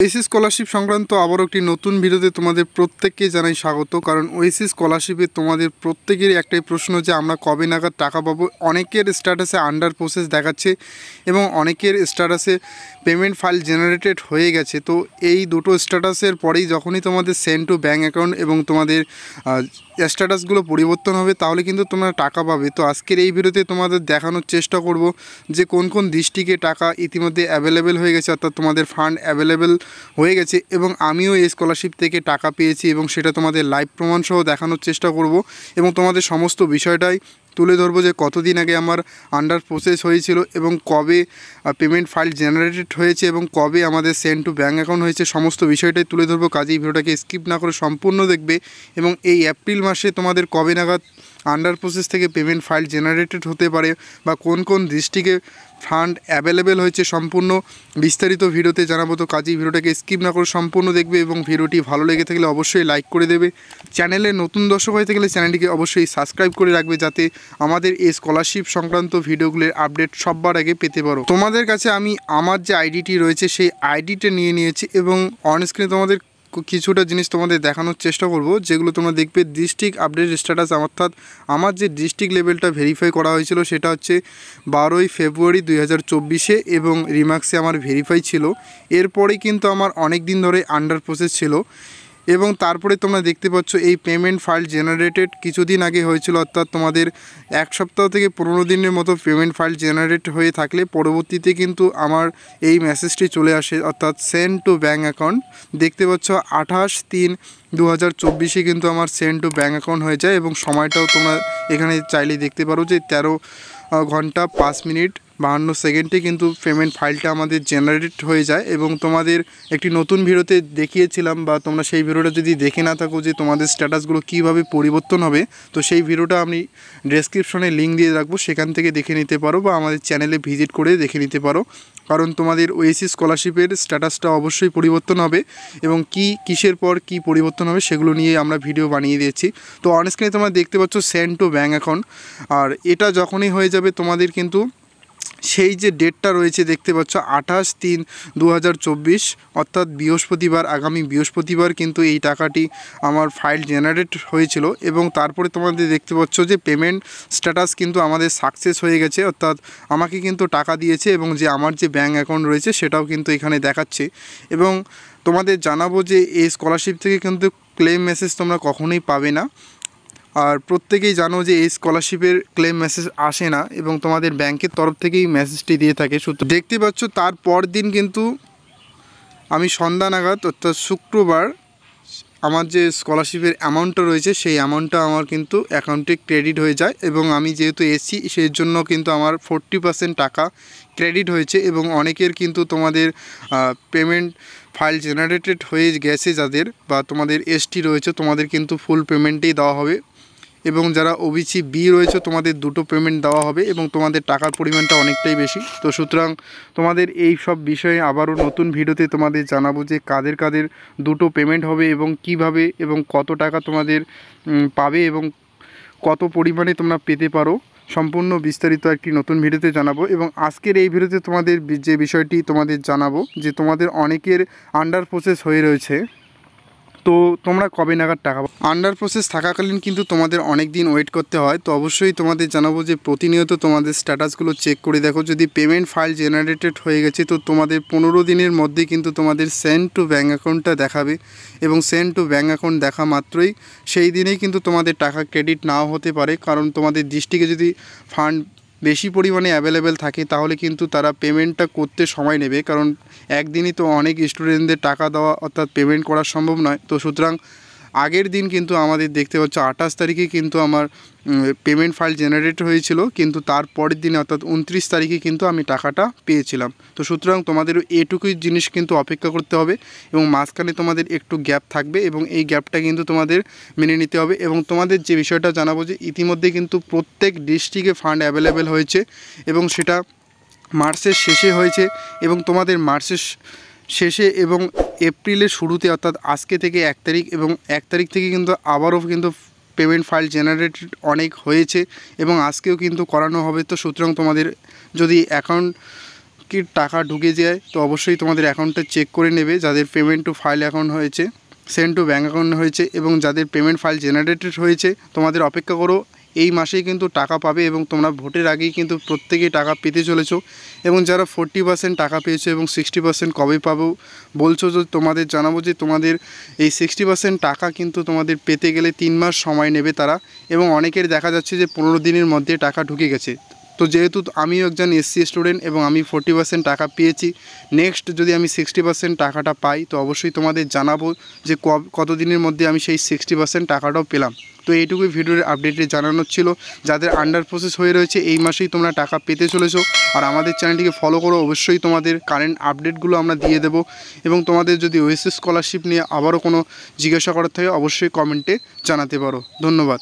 Oasis scholarship সংক্রান্ত আবারও একটি নতুন ভিডিওতে তোমাদের প্রত্যেককে জানাই স্বাগত। কারণ ওএসিস স্কলারশিপে তোমাদের প্রত্যেকেরই একটাই প্রশ্ন যে আমরা কবে নাগাদ টাকা পাবো। অনেকের স্ট্যাটাসে আন্ডার প্রসেস দেখাচ্ছে এবং অনেকের স্ট্যাটাসে পেমেন্ট ফাইল জেনারেটেড হয়ে গেছে। তো এই দুটো স্ট্যাটাসের পরেই যখনই তোমাদের সেন্ড টু ব্যাঙ্ক অ্যাকাউন্ট এবং তোমাদের স্ট্যাটাসগুলো পরিবর্তন হবে তাহলে কিন্তু তোমরা টাকা পাবে। তো আজকের এই ভিডিওতে তোমাদের দেখানোর চেষ্টা করব যে কোন কোন ডিস্ট্রিক্টে টাকা ইতিমধ্যে অ্যাভেলেবেল হয়ে গেছে, অর্থাৎ তোমাদের ফান্ড অ্যাভেলেবেল হয়ে গেছে এবং আমিও এই স্কলারশিপ থেকে টাকা পেয়েছি এবং সেটা তোমাদের লাইভ প্রমাণসহ দেখানোর চেষ্টা করব এবং তোমাদের সমস্ত বিষয়টাই তুলে ধরবো যে কতদিন আগে আমার আন্ডার প্রসেস হয়েছিল এবং কবে পেমেন্ট ফাইল জেনারেটেড হয়েছে এবং কবে আমাদের সেন্ড টু ব্যাঙ্ক অ্যাকাউন্ট হয়েছে, সমস্ত বিষয়টাই তুলে ধরবো। কাজেই ভিডিওটাকে স্কিপ না করে সম্পূর্ণ দেখবে এবং এই এপ্রিল মাসে তোমাদের কবে নাগাদ আন্ডার প্রসেস থেকে পেমেন্ট ফাইল জেনারেটেড হতে পারে বা কোন কোন ডিস্ট্রিক্টে ফান্ড অ্যাভেলেবেল হয়েছে সম্পূর্ণ বিস্তারিত ভিডিওতে জানাবো। তো কাজেই ভিডিওটাকে স্কিপ না করে সম্পূর্ণ দেখবে এবং ভিডিওটি ভালো লেগে থাকলে অবশ্যই লাইক করে দেবে। চ্যানেলে নতুন দর্শক হয়ে থাকলে চ্যানেলটিকে অবশ্যই সাবস্ক্রাইব করে রাখবে যাতে আমাদের এই স্কলারশিপ সংক্রান্ত ভিডিওগুলির আপডেট সবার আগে পেতে পারো। তোমাদের কাছে আমি আমার যে আইডিটি রয়েছে সেই আইডিটা নিয়ে নিয়েছি এবং অনস্ক্রিনে তোমাদের কিছুটা জিনিস তোমাদের দেখানোর চেষ্টা করব যেগুলো তোমরা দেখবে ডিস্ট্রিক্ট আপডেট স্ট্যাটাস, অর্থাৎ আমার যে ডিস্ট্রিক্ট লেভেলটা ভেরিফাই করা হয়েছিল সেটা হচ্ছে 12ই ফেব্রুয়ারি 2024 এবং রিমার্কসে আমার ভেরিফাই ছিল। এরপরেই কিন্তু আমার অনেক দিন ধরে আন্ডার প্রসেস ছিল এবং তারপরে তোমরা দেখতে পাচ্ছ এই পেমেন্ট ফাইল জেনারেটেড কিছুদিন আগে হয়েছিল, অর্থাৎ তোমাদের এক সপ্তাহ থেকে 15 দিনের মতো পেমেন্ট ফাইল জেনারেট হয়ে থাকলে পরবর্তীতে কিন্তু আমার এই মেসেজটি চলে আসে, অর্থাৎ সেন্ড টু ব্যাঙ্ক অ্যাকাউন্ট। দেখতে পাচ্ছ 28/3/2024 কিন্তু আমার সেন্ড টু ব্যাঙ্ক অ্যাকাউন্ট হয়ে যায় এবং সময়টাও তোমরা এখানে চাইলে দেখতে পারো যে 13 ঘন্টা 5 মিনিট 52 সেকেন্ডে কিন্তু পেমেন্ট ফাইলটা আমাদের জেনারেট হয়ে যায়। এবং তোমাদের একটি নতুন ভিডিওতে দেখিয়েছিলাম বা তোমরা সেই ভিডিওটা যদি দেখে না থাকো যে তোমাদের স্ট্যাটাসগুলো কীভাবে পরিবর্তন হবে, তো সেই ভিডিওটা আমি ডেসক্রিপশনে লিঙ্ক দিয়ে রাখবো, সেখান থেকে দেখে নিতে পারো বা আমাদের চ্যানেলে ভিজিট করে দেখে নিতে পারো। কারণ তোমাদের ওএসিস স্কলারশিপের স্ট্যাটাসটা অবশ্যই পরিবর্তন হবে এবং কিসের পর কি পরিবর্তন হবে সেগুলো নিয়ে আমরা ভিডিও বানিয়ে দিয়েছি। তো অনস্ক্রিনে তোমরা দেখতে পাচ্ছ সেন্ড টু ব্যাঙ্ক অ্যাকাউন্ট, আর এটা যখনই হয়ে যাবে তোমাদের কিন্তু সেই যে ডেটটা রয়েছে দেখতে পাচ্ছ 28/3/2024 অর্থাৎ বৃহস্পতিবার, আগামী বৃহস্পতিবার কিন্তু এই টাকাটি আমার ফাইল জেনারেট হয়েছিল এবং তারপরে তোমাদের দেখতে পাচ্ছ যে পেমেন্ট স্ট্যাটাস কিন্তু আমাদের সাকসেস হয়ে গেছে, অর্থাৎ আমাকে কিন্তু টাকা দিয়েছে এবং যে আমার যে ব্যাঙ্ক অ্যাকাউন্ট রয়েছে সেটাও কিন্তু এখানে দেখাচ্ছে। এবং তোমাদের জানাবো যে এই স্কলারশিপ থেকে কিন্তু ক্লেম মেসেজ তোমরা কখনোই পাবে না, আর প্রত্যেকেই জানো যে এই স্কলারশিপের ক্লেম মেসেজ আসে না এবং তোমাদের ব্যাংকের তরফ থেকেই মেসেজটি দিয়ে থাকে। সুতরাং দেখতে পাচ্ছ তারপর দিন কিন্তু আমি সন্ধ্যা নাগাদ অর্থাৎ শুক্রবার আমার যে স্কলারশিপের অ্যামাউন্টটা রয়েছে সেই অ্যামাউন্টটা আমার কিন্তু অ্যাকাউন্টে ক্রেডিট হয়ে যায় এবং আমি যেহেতু এসছি সেই জন্য কিন্তু আমার 40% টাকা ক্রেডিট হয়েছে এবং অনেকের কিন্তু তোমাদের পেমেন্ট ফাইল জেনারেটেড হয়ে গেছে যাদের, বা তোমাদের এসটি রয়েছে তোমাদের কিন্তু ফুল পেমেন্টেই দেওয়া হবে এবং যারা ওবিসি বি রয়েছে তোমাদের দুটো পেমেন্ট দেওয়া হবে এবং তোমাদের টাকার পরিমাণটা অনেকটাই বেশি। তো সুতরাং তোমাদের এই সব বিষয়ে আবারও নতুন ভিডিওতে তোমাদের জানাবো যে কাদের কাদের দুটো পেমেন্ট হবে এবং কিভাবে এবং কত টাকা তোমাদের পাবে এবং কত পরিমাণে তোমরা পেতে পারো, সম্পূর্ণ বিস্তারিত একটি নতুন ভিডিওতে জানাবো। এবং আজকের এই ভিডিওতে তোমাদের যে বিষয়টি তোমাদের জানাবো যে তোমাদের অনেকের আন্ডার প্রসেস হয়ে রয়েছে, তো তোমরা কবে নাগাদ টাকা আন্ডার প্রসেস থাকাকালীন কিন্তু তোমাদের অনেক দিন ওয়েট করতে হয়। তো অবশ্যই তোমাদের জানাবো যে প্রতিনিয়ত তোমাদের স্ট্যাটাসগুলো চেক করে দেখো, যদি পেমেন্ট ফাইল জেনারেটেড হয়ে গেছে তো তোমাদের 15 দিনের মধ্যে কিন্তু তোমাদের সেন্ড টু ব্যাঙ্ক অ্যাকাউন্টটা দেখাবে এবং সেন্ড টু ব্যাঙ্ক অ্যাকাউন্ট দেখা মাত্রই সেই দিনেই কিন্তু তোমাদের টাকা ক্রেডিট নাও হতে পারে। কারণ তোমাদের ডিস্ট্রিক্টে যদি ফান্ড বেশি পরিমাণে অ্যাভেলেবেল থাকে তাহলে কিন্তু তারা পেমেন্টটা করতে সময় নেবে, কারণ একদিনই তো অনেক স্টুডেন্টদের টাকা দেওয়া অর্থাৎ পেমেন্ট করা সম্ভব নয়। তো সুতরাং আগের দিন কিন্তু আমাদের দেখতে পাচ্ছ 28 তারিখে কিন্তু আমার পেমেন্ট ফাইল জেনারেট হয়েছিল, কিন্তু তার পরের দিনে অর্থাৎ 29 তারিখে কিন্তু আমি টাকাটা পেয়েছিলাম। তো সুতরাং তোমাদের এটুকুই জিনিস কিন্তু অপেক্ষা করতে হবে এবং মাঝখানে তোমাদের একটু গ্যাপ থাকবে এবং এই গ্যাপটা কিন্তু তোমাদের মেনে নিতে হবে। এবং তোমাদের যে বিষয়টা জানাবো যে ইতিমধ্যে কিন্তু প্রত্যেক ডিস্ট্রিক্টে ফান্ড অ্যাভেলেবেল হয়েছে এবং সেটা মার্চের শেষে হয়েছে এবং তোমাদের মার্চের শেষে এবং এপ্রিলের শুরুতে অর্থাৎ আজকে থেকে 1 তারিখ এবং 1 তারিখ থেকে কিন্তু আবারও কিন্তু পেমেন্ট ফাইল জেনারেটেড অনেক হয়েছে এবং আজকেও কিন্তু করানো হবে। তো সুতরাং তোমাদের যদি অ্যাকাউন্ট কি টাকা ঢুকে যায় তো অবশ্যই তোমাদের অ্যাকাউন্টটা চেক করে নেবে, যাদের পেমেন্ট টু ফাইল অ্যাকাউন্ট হয়েছে, সেন্ড টু ব্যাঙ্ক অ্যাকাউন্ট হয়েছে এবং যাদের পেমেন্ট ফাইল জেনারেটেড হয়েছে তোমাদের অপেক্ষা করো, এই মাসেই কিন্তু টাকা পাবে এবং তোমরা ভোটের আগেই কিন্তু প্রত্যেকেই টাকা পেতে চলেছো। এবং যারা 40% টাকা পেয়েছো এবং 60% কবে পাবো বলছো, তো তোমাদের জানাবো যে তোমাদের এই 60% টাকা কিন্তু তোমাদের পেতে গেলে 3 মাস সময় নেবে তারা, এবং অনেকের দেখা যাচ্ছে যে 15 দিনের মধ্যে টাকা ঢুকে গেছে। তো যেহেতু আমিও একজন এসসি স্টুডেন্ট এবং আমি 40% টাকা পেয়েছি, নেক্সট যদি আমি 60% টাকাটা পাই তো অবশ্যই তোমাদের জানাবো যে কত দিনের মধ্যে আমি সেই 60% টাকাটাও পেলাম। তো এইটুকুই ভিডিওর আপডেটে জানানোর ছিল। যাদের আন্ডার প্রসেস হয়ে রয়েছে এই মাসেই তোমরা টাকা পেতে চলেছো। আর আমাদের চ্যানেলটিকে ফলো করো, অবশ্যই তোমাদের কারেন্ট আপডেটগুলো আমরা দিয়ে দেবো। এবং তোমাদের যদি ওএসএস স্কলারশিপ নিয়ে আবারও কোনো জিজ্ঞাসা করার থাকে অবশ্যই কমেন্টে জানাতে পারো। ধন্যবাদ।